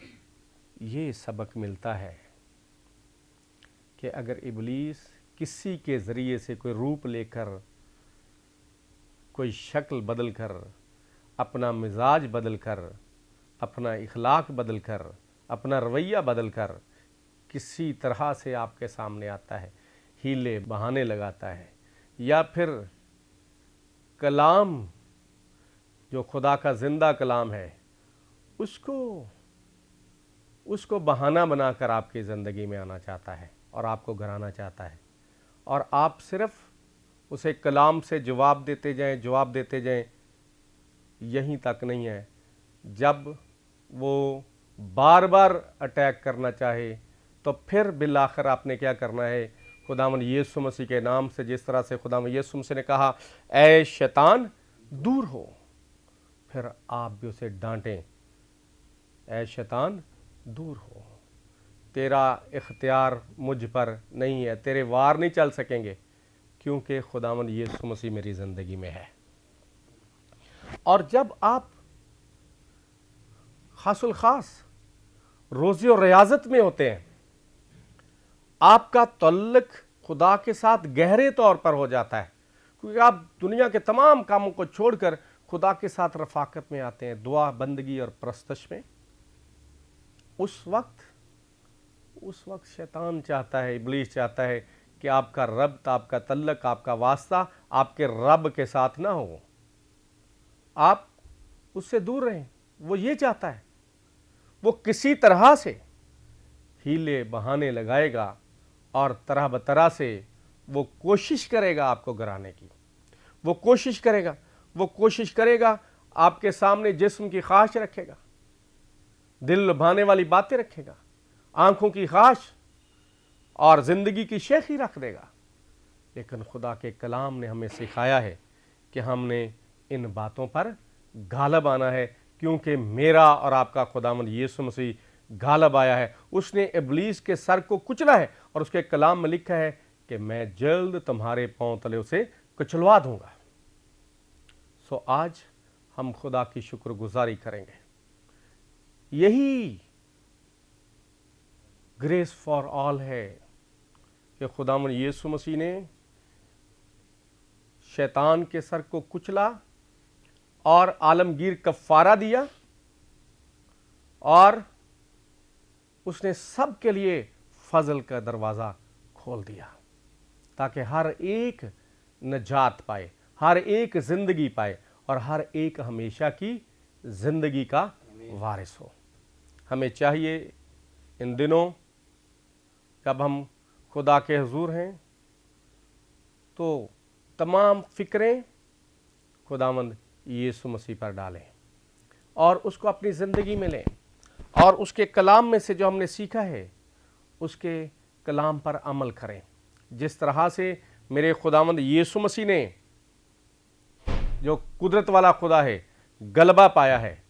ये सबक मिलता है कि अगर इब्लीस किसी के ज़रिए से कोई रूप लेकर, कोई शक्ल बदल कर, अपना मिजाज बदल कर, अपना इखलाक बदल कर, अपना रवैया बदल कर किसी तरह से आपके सामने आता है, हीले बहाने लगाता है, या फिर कलाम जो खुदा का ज़िंदा कलाम है उसको बहाना बनाकर आपकी ज़िंदगी में आना चाहता है और आपको गिराना चाहता है, और आप सिर्फ उसे कलाम से जवाब देते जाएं, यहीं तक नहीं है, जब वो बार बार अटैक करना चाहे तो फिर बिलाखिर आपने क्या करना है, खुदावंद यीशु मसीह के नाम से, जिस तरह से खुदावंद यीशु मसीह ने कहा, ऐ शैतान दूर हो, फिर आप भी उसे डांटें, ऐ शैतान दूर हो, तेरा इख्तियार मुझ पर नहीं है, तेरे वार नहीं चल सकेंगे, क्योंकि खुदावंद यीशु मसीह मेरी ज़िंदगी में है। और जब आप खासुल खास रोज़ी और रियाजत में होते हैं, आपका तल्लुक खुदा के साथ गहरे तौर पर हो जाता है, क्योंकि आप दुनिया के तमाम कामों को छोड़कर खुदा के साथ रफ़ाकत में आते हैं, दुआ, बंदगी और परस्तश में। उस वक्त शैतान चाहता है, इब्लीस चाहता है कि आपका रब्त, आपका तल्लुक, आपका वास्ता आपके रब के साथ ना हो, आप उससे दूर रहें। वो ये चाहता है, वो किसी तरह से हीले बहाने लगाएगा और तरह बतरह से वो कोशिश करेगा आपको गिराने की। वो कोशिश करेगा आपके सामने जिस्म की ख्वाहिश रखेगा, दिल लुभाने वाली बातें रखेगा, आंखों की ख्वाहिश और ज़िंदगी की शेखी रख देगा। लेकिन खुदा के कलाम ने हमें सिखाया है कि हमने इन बातों पर गालिब आना है, क्योंकि मेरा और आपका खुदावंद यीशु मसीह गालिब आया है। उसने इब्लीस के सर को कुचला है और उसके कलाम में लिखा है कि मैं जल्द तुम्हारे पांव तले उसे कुचलवा दूंगा। सो आज हम खुदा की शुक्रगुजारी करेंगे। यही ग्रेस फॉर ऑल है कि खुदावंद यीशु मसीह ने शैतान के सर को कुचला और आलमगीर कफ़ारा दिया, और उसने सब के लिए फजल का दरवाज़ा खोल दिया, ताकि हर एक नजात पाए, हर एक ज़िंदगी पाए और हर एक हमेशा की ज़िंदगी का वारिस हो। हमें चाहिए इन दिनों जब हम खुदा के हुजूर हैं तो तमाम फ़िक्रें खुदावंद यीशु मसीह पर डालें और उसको अपनी ज़िंदगी में लें, और उसके कलाम में से जो हमने सीखा है उसके कलाम पर अमल करें। जिस तरह से मेरे खुदावंद यीशु मसीह ने, जो कुदरत वाला खुदा है, गलबा पाया है,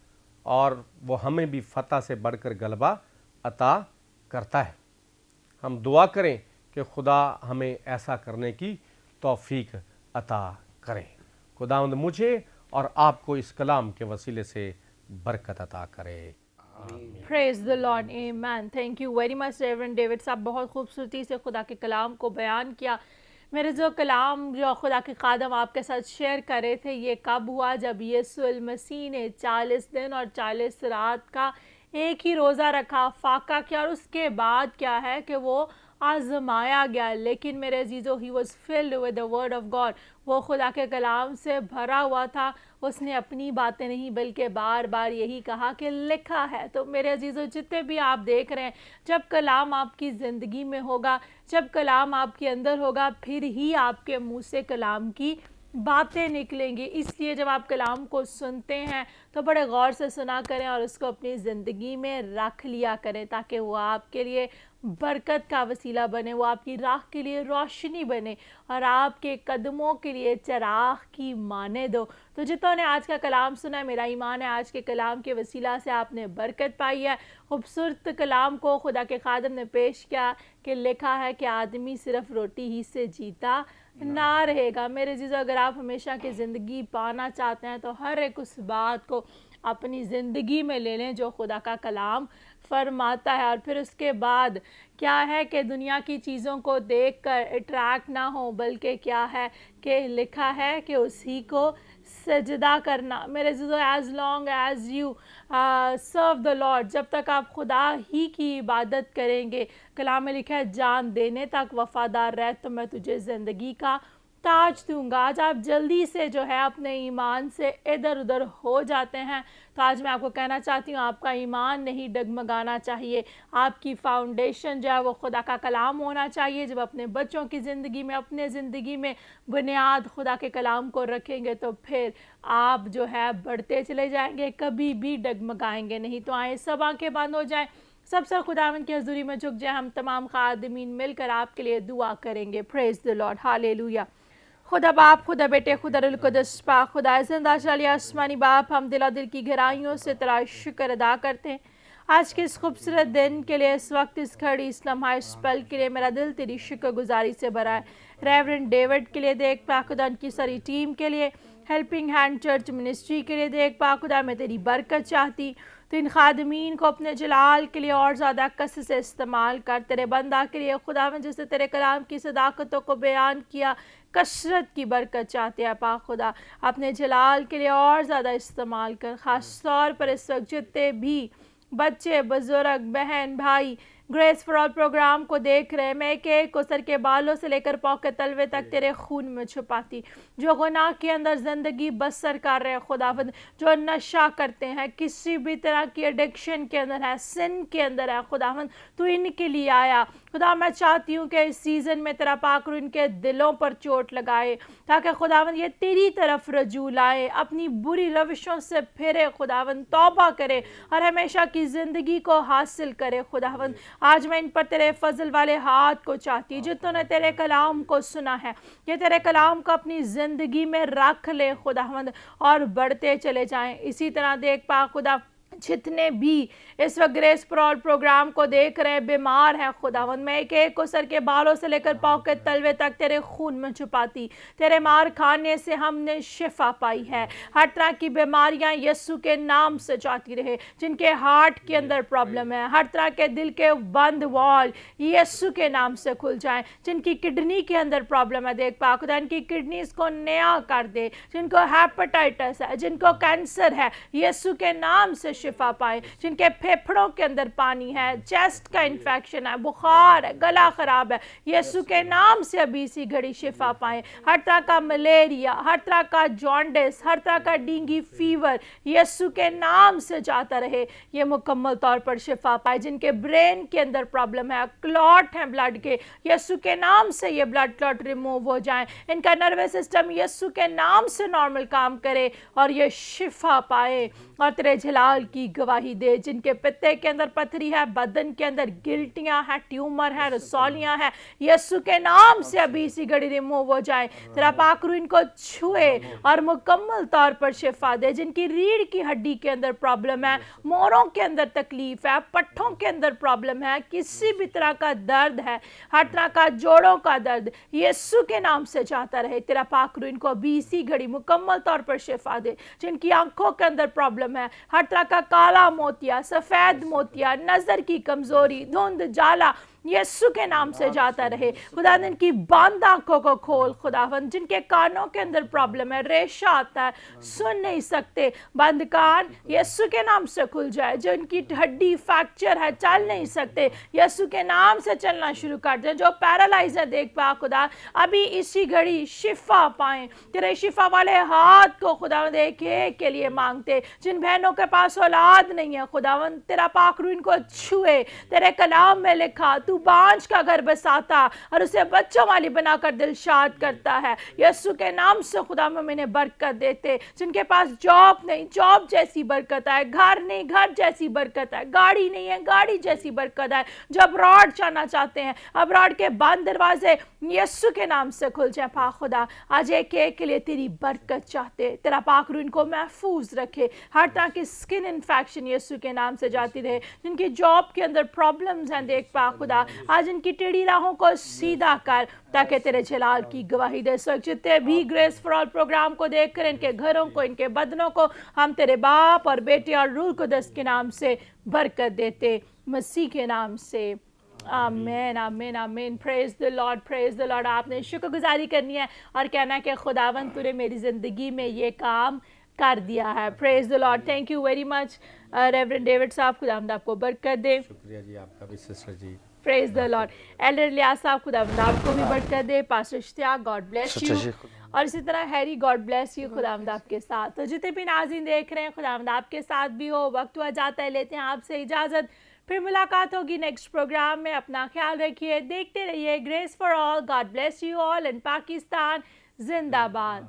और वो हमें भी फतह से बढ़कर गलबा अता करता है। हम दुआ करें कि खुदा हमें ऐसा करने की तौफीक अता करे। खुदावंद मुझे और आपको इस कलाम के वसीले से बरकत अता करे। प्रेज द लॉर्ड, आमीन। Thank you very much reverend David साहब, बहुत खूबसूरती से खुदा के कलाम को बयान किया। मेरे जो कलाम जो खुदा के खादम आपके साथ शेयर कर रहे थे, ये कब हुआ? जब यीशु मसीह ने 40 दिन और 40 रात का एक ही रोज़ा रखा, फाका किया, और उसके बाद क्या है कि वो आजमाया गया। लेकिन मेरे अजीज़ों, he was filled with the word of God, वो खुदा के कलाम से भरा हुआ था। उसने अपनी बातें नहीं बल्कि बार बार यही कहा कि लिखा है। तो मेरे अजीज़ों, जितने भी आप देख रहे हैं, जब कलाम आपकी ज़िंदगी में होगा, जब कलाम आपके अंदर होगा, फिर ही आपके मुँह से कलाम की बातें निकलेंगी। इसलिए जब आप कलाम को सुनते हैं तो बड़े गौर से सुना करें और उसको अपनी ज़िंदगी में रख लिया करें, ताकि वो आपके लिए बरकत का वसीला बने, वो आपकी राह के लिए रोशनी बने और आपके कदमों के लिए चराग की माने दो। तो जितों ने आज का कलाम सुना है, मेरा ईमान है आज के कलाम के वसीला से आपने बरकत पाई है। खूबसूरत कलाम को खुदा के खादम ने पेश किया कि लिखा है कि आदमी सिर्फ रोटी ही से जीता ना रहेगा। मेरे जीजो, अगर आप हमेशा की ज़िंदगी पाना चाहते हैं तो हर एक उस बात को अपनी ज़िंदगी में ले लें जो खुदा का कलाम फरमाता है। और फिर उसके बाद क्या है कि दुनिया की चीज़ों को देखकर अट्रैक्ट ना हो, बल्कि क्या है कि लिखा है कि उसी को सजदा करना। मेरे जीजो, as long as you serve the Lord, जब तक आप खुदा ही की इबादत करेंगे, कलाम में लिखा है जान देने तक वफादार रह तो मैं तुझे ज़िंदगी का ताज दूंगा। आज आप जल्दी से जो है अपने ईमान से इधर उधर हो जाते हैं, तो आज मैं आपको कहना चाहती हूँ आपका ईमान नहीं डगमगाना चाहिए। आपकी फाउंडेशन जो है वो खुदा का कलाम होना चाहिए। जब अपने बच्चों की ज़िंदगी में, अपने ज़िंदगी में बुनियाद खुदा के कलाम को रखेंगे तो फिर आप जो है बढ़ते चले जाएंगे, कभी भी डगमगाएंगे नहीं। तो आए सब आंखें बंद हो जाएं, सब सर खुदावंद की हज़ूरी में झुक जाए। हम तमाम खादिमीन मिलकर आपके लिए दुआ करेंगे। Praise the Lord, hallelujah. खुदा बाप, खुदा बेटे, खुदा रुल कुदस पाक, खुदा जिंदा शाली आसमानी बाप, हम दिल की गहराइयों से तेरा शुक्र अदा करते हैं आज के इस खूबसूरत दिन के लिए, इस वक्त, इस घड़ी, इस लम्हा, इस पल के लिए। मेरा दिल तेरी शुक्रगुजारी से भरा है। रेवरेंड डेविड के लिए देख पा खुदा, उनकी सारी टीम के लिए, हेल्पिंग हैंड चर्च मिनिस्ट्री के लिए देख पा खुदा, मैं तेरी बरकत चाहती तो इन खादमीन को अपने जलाल के लिए और ज़्यादा कसरत से इस्तेमाल कर। तेरे बंदा के लिए खुदा में जैसे तेरे कलाम की सदाकतों को बयान किया, कसरत की बरकत चाहते हैं पाक खुदा, अपने जलाल के लिए और ज़्यादा इस्तेमाल कर। ख़ास तौर पर इस वक्त जितने भी बच्चे, बुजुर्ग, बहन, भाई ग्रेस फॉर ऑल प्रोग्राम को देख रहे हैं, मैं एक एक को सर के बालों से लेकर पाँव के तलवे तक तेरे खून में छुपाती। जो गुनाह के अंदर ज़िंदगी बसर कर रहे हैं खुदावंद, जो नशा करते हैं, किसी भी तरह की एडिक्शन के अंदर है, सिन के अंदर है खुदावंद, तो इनके लिए आया खुदा। मैं चाहती हूँ कि इस सीज़न में तेरा पाक रूह इनके दिलों पर चोट लगाए, ताकि खुदावंद ये तेरी तरफ रजू लाए, अपनी बुरी रविशों से फिरे खुदावंद, तौबा करे और हमेशा की ज़िंदगी को हासिल करे खुदावंद। आज मैं इन पर तेरे फजल वाले हाथ को चाहती, जितनों ने तेरे कलाम को सुना है, ये तेरे कलाम को अपनी ज़िंदगी में रख ले खुदावंद और बढ़ते चले जाएं। इसी तरह देख पा खुदा, जितने भी इस वक्त ग्रेस फॉर ऑल प्रोग्राम को देख रहे हैं, बीमार हैं खुदावंद, मैं एक एक को सर के बालों से लेकर पाँव के तलवे तक तेरे खून में छुपाती। तेरे मार खाने से हमने शिफा पाई है। हर तरह की बीमारियां यीशु के नाम से जाती रहे। जिनके हार्ट के अंदर प्रॉब्लम है, हर तरह के दिल के बंद वॉल यीशु के नाम से खुल जाएं। जिनकी किडनी के अंदर प्रॉब्लम है, देख पा खुदा इनकी किडनीज को नया कर दे। जिनको हेपेटाइटिस है, जिनको कैंसर है, यीशु के नाम से शिफा पाए। जिनके फेफड़ों के अंदर पानी है, चेस्ट का इन्फेक्शन है, बुखार है, गला खराब है, यीशु के नाम से अभी इसी घड़ी शिफा पाए। हर तरह का मलेरिया, हर तरह का जॉन्डिस, हर तरह का डेंगू फीवर यीशु के नाम से जाता रहे, ये मुकम्मल तौर पर शिफा पाए। जिनके ब्रेन के अंदर प्रॉब्लम है, क्लॉट है ब्लड के, यीशु के नाम से ये ब्लड क्लॉट रिमूव हो जाए। इनका नर्वस सिस्टम यीशु के नाम से नॉर्मल काम करे और ये शिफा पाए और तेरे जलाल की गवाही दे। जिनके पित्ते के अंदर पथरी है, बदन के अंदर गिल्टियां हैं, ट्यूमर है, रसौलियां हैं, यीशु के नाम से अभी इसी घड़ी रिमूव हो जाए। तेरा पाक रूह इनको छुए और मुकम्मल तौर पर शिफा दे। जिनकी रीढ़ की हड्डी के अंदर प्रॉब्लम है, मोरों के अंदर तकलीफ है, पट्ठों के अंदर प्रॉब्लम है, किसी भी तरह का दर्द है, हर तरह का जोड़ों का दर्द यीशु के नाम से जाता रहे। तेरा पाक रूह इनको अभी इसी घड़ी मुकम्मल तौर पर शिफा दे। जिनकी आंखों के अंदर प्रॉब्लम है, हर तरह का काला मोतिया, सफेद मोतिया, नजर की कमजोरी, धुंध, जाला, यीशु के नाम से जाता रहे। खुदा की बंद आंखों को खोल खुदावंद। जिनके कानों के अंदर प्रॉब्लम है, रेशा आता है, सुन नहीं सकते, बंद कान यीशु के नाम से खुल जाए। जो इनकी हड्डी फ्रैक्चर है, चल नहीं सकते, यीशु के नाम से चलना शुरू कर दे। जो पैरालाइज है, देख पा खुदा अभी इसी घड़ी शिफा पाए। तेरे शिफा वाले हाथ को खुदावंद एक एक के लिए मांगते। जिन बहनों के पास औलाद नहीं है खुदावंद, तेरा पाक रूह इनको छुए। तेरे कलाम में लिखा, तू तू बांझ का घर बसाता और उसे बच्चों वाली बनाकर दिलशाद करता है। यीशु के नाम से खुदा हम इन्हें बरकत देते, जिनके पास जॉब नहीं जॉब जैसी बरकत है, घर नहीं घर जैसी बरकत है, गाड़ी नहीं है गाड़ी जैसी बरकत है, जो अब्रॉड जाना चाहते हैं अब्रॉड के बंद दरवाजे यीशु के नाम से खुल जाए। पा खुदा आज एक के लिए तेरी बरकत चाहते, तेरा पाक रूह इनको महफूज रखे, हर तरह की स्किन इन्फेक्शन यीशु के नाम से जाती रहे, जिनकी जॉब के अंदर प्रॉब्लम्स हैं देख पा खुदा आज इनकी टेढ़ी राहों को सीधा कर, ताकि तेरे जलाल की गवाही दे सक। जितने भी ग्रेस फॉर ऑल प्रोग्राम को देख कर इनके घरों को इनके बदनों को हम तेरे बाप और बेटे और रूह कुदस के नाम से बरकत देते, मसीह के नाम से आमीन आमीन आमीन। Praise the Lord praise the Lord. आपने शुक्रगुजारी करनी है और कहना है कि खुदावन तूने मेरी ज़िंदगी में ये काम कर दिया है। Praise the Lord. Thank you very much reverend David साहब, खुदावंद आपको बरकत दे। शुक्रिया जी आपका भी sister ji. Praise the Lord. Elder Ilyas साहब, खुदावंद आपको भी बरकत दे। Pastor Ishtiaq, God bless you. और इसी तरह हैरी, गॉड ब्लेस यू। खुदावंद आपके साथ। तो जितने भी नाज़रीन देख रहे हैं खुदावंद आपके साथ भी हो। वक्त हुआ जाता है, लेते हैं आपसे इजाज़त, फिर मुलाकात होगी नेक्स्ट प्रोग्राम में। अपना ख्याल रखिए, देखते रहिए grace for all. God bless you all and Pakistan जिंदाबाद।